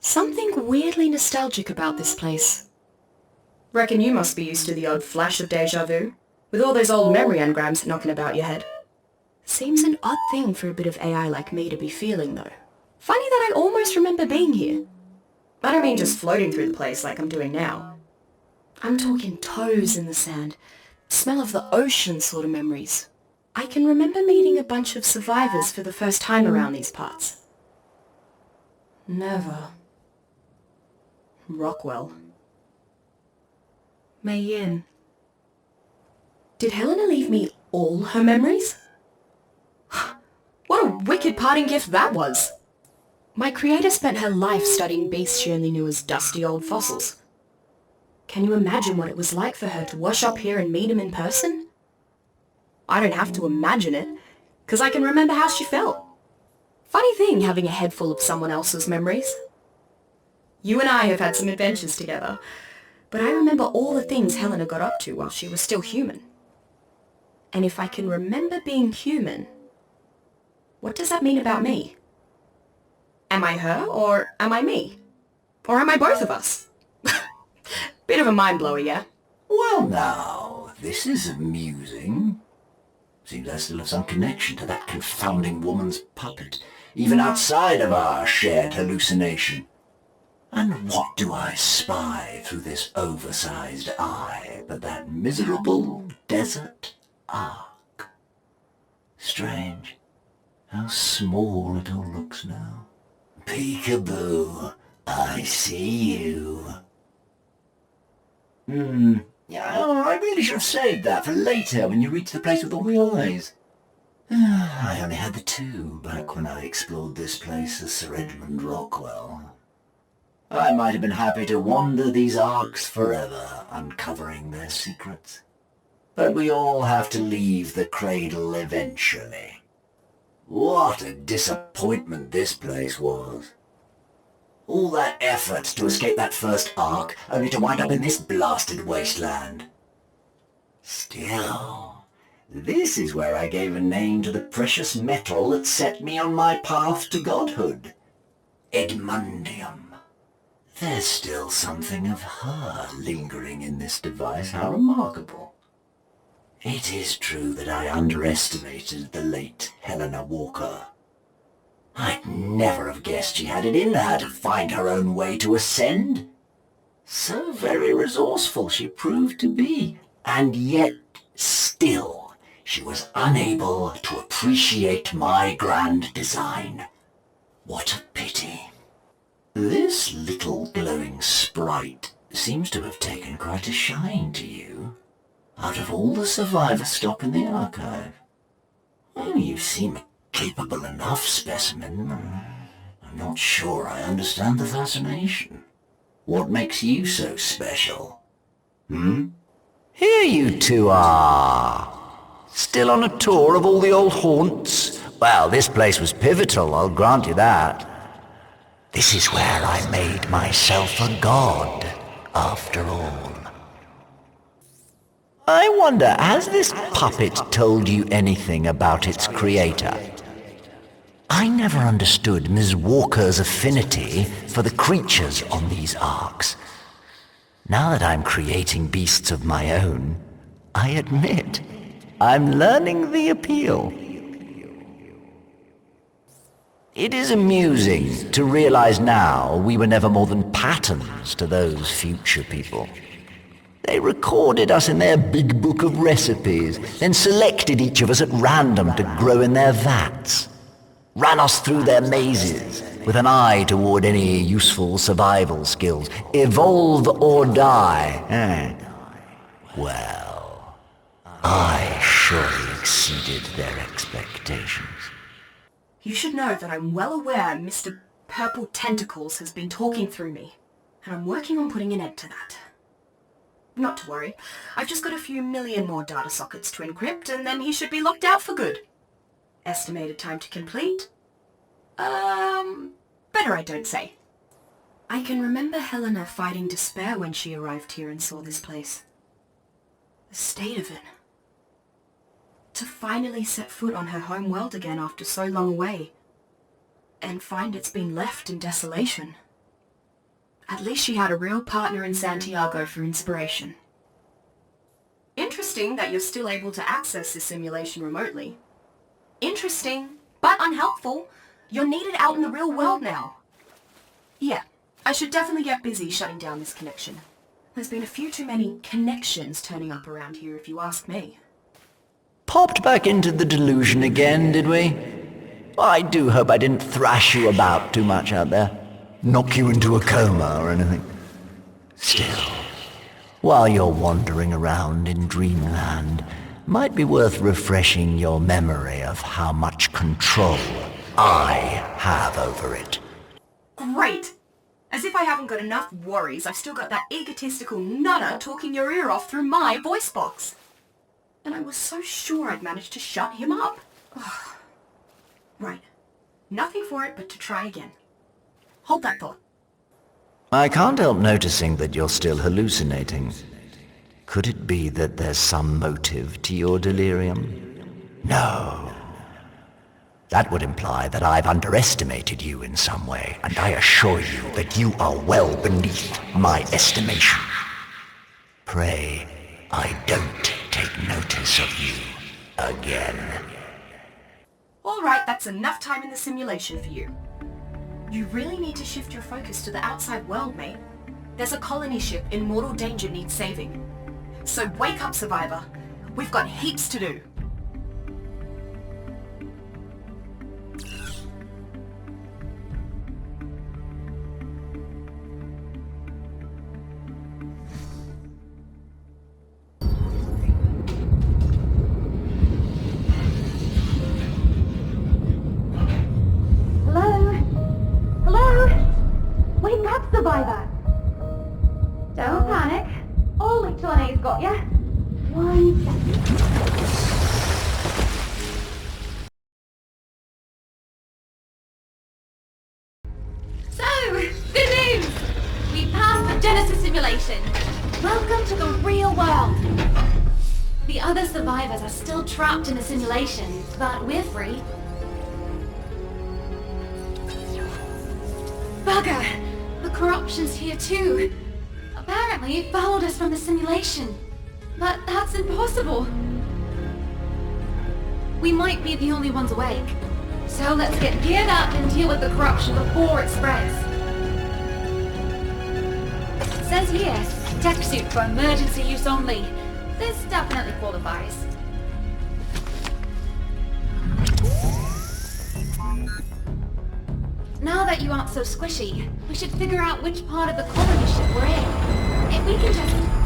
Something weirdly nostalgic about this place. Reckon you must be used to the odd flash of deja vu, with all those old memory engrams knocking about your head. Seems an odd thing for a bit of AI like me to be feeling, though. Funny that I almost remember being here. I don't mean just floating through the place like I'm doing now. I'm talking toes in the sand, smell of the ocean sort of memories. I can remember meeting a bunch of survivors for the first time around these parts. Never. Rockwell. Mei Yin. Did Hlna leave me all her memories? What a wicked parting gift that was! My creator spent her life studying beasts she only knew as dusty old fossils. Can you imagine what it was like for her to wash up here and meet him in person? I don't have to imagine it, because I can remember how she felt. Funny thing having a head full of someone else's memories. You and I have had some adventures together, but I remember all the things Hlna got up to while she was still human. And if I can remember being human, what does that mean about me? Am I her, or am I me? Or am I both of us? Bit of a mind-blower, yeah? Well now, this is amusing. Seems I still have some connection to that confounding woman's puppet, even outside of our shared hallucination. And what do I spy through this oversized eye but that miserable desert ark? Strange, how small it all looks now. Peekaboo, I see you. Yeah, I really should have saved that for later when you reach the place with all the eyes. I only had the two back when I explored this place as Sir Edmund Rockwell. I might have been happy to wander these arks forever, uncovering their secrets. But we all have to leave the cradle eventually. What a disappointment this place was. All that effort to escape that first ark, only to wind up in this blasted wasteland. Still, this is where I gave a name to the precious metal that set me on my path to godhood. Edmundium. There's still something of her lingering in this device. How remarkable. It is true that I underestimated the late Hlna Walker. I'd never have guessed she had it in her to find her own way to ascend. So very resourceful she proved to be, and yet still she was unable to appreciate my grand design. What a pity. This little glowing sprite seems to have taken quite a shine to you. Out of all the survivor stock in the archive. Oh, you seem a capable enough specimen. I'm not sure I understand the fascination. What makes you so special? Here you two are. Still on a tour of all the old haunts? Well, this place was pivotal, I'll grant you that. This is where I made myself a god, after all. I wonder, has this puppet told you anything about its creator? I never understood Ms. Walker's affinity for the creatures on these arks. Now that I'm creating beasts of my own, I admit, I'm learning the appeal. It is amusing to realize now we were never more than patterns to those future people. They recorded us in their big book of recipes, then selected each of us at random to grow in their vats. Ran us through their mazes, with an eye toward any useful survival skills. Evolve or die. Well, I surely exceeded their expectations. You should know that I'm well aware Mr. Purple Tentacles has been talking through me, and I'm working on putting an end to that. Not to worry, I've just got a few million more data sockets to encrypt, and then he should be locked out for good. Estimated time to complete? Better I don't say. I can remember Hlna fighting despair when she arrived here and saw this place. The state of it. To finally set foot on her home world again after so long away, and find it's been left in desolation. At least she had a real partner in Santiago for inspiration. Interesting that you're still able to access this simulation remotely. Interesting, but unhelpful. You're needed out in the real world now. Yeah, I should definitely get busy shutting down this connection. There's been a few too many connections turning up around here, if you ask me. Popped back into the delusion again, did we? I do hope I didn't thrash you about too much out there. Knock you into a coma or anything. Still, while you're wandering around in dreamland, might be worth refreshing your memory of how much control I have over it. Great! As if I haven't got enough worries, I've still got that egotistical nutter talking your ear off through my voice box. And I was so sure I'd managed to shut him up. Right. Nothing for it but to try again. Hold that thought. I can't help noticing that you're still hallucinating. Could it be that there's some motive to your delirium? No. That would imply that I've underestimated you in some way, and I assure you that you are well beneath my estimation. Pray, I don't take notice of you again. Alright, that's enough time in the simulation for you. You really need to shift your focus to the outside world, mate. There's a colony ship in mortal danger needs saving. So wake up, survivor. We've got heaps to do. Survivor. Don't panic. Only Hlna's got ya. 1 second. So, good news! We passed the Genesis simulation. Welcome to the real world. The other survivors are still trapped in the simulation, but we're free. Bugger! The corruption's here too. Apparently it followed us from the simulation. But that's impossible. We might be the only ones awake. So let's get geared up and deal with the corruption before it spreads. It says here, tech suit for emergency use only. This definitely qualifies. Now that you aren't so squishy, we should figure out which part of the colony ship we're in. If we can just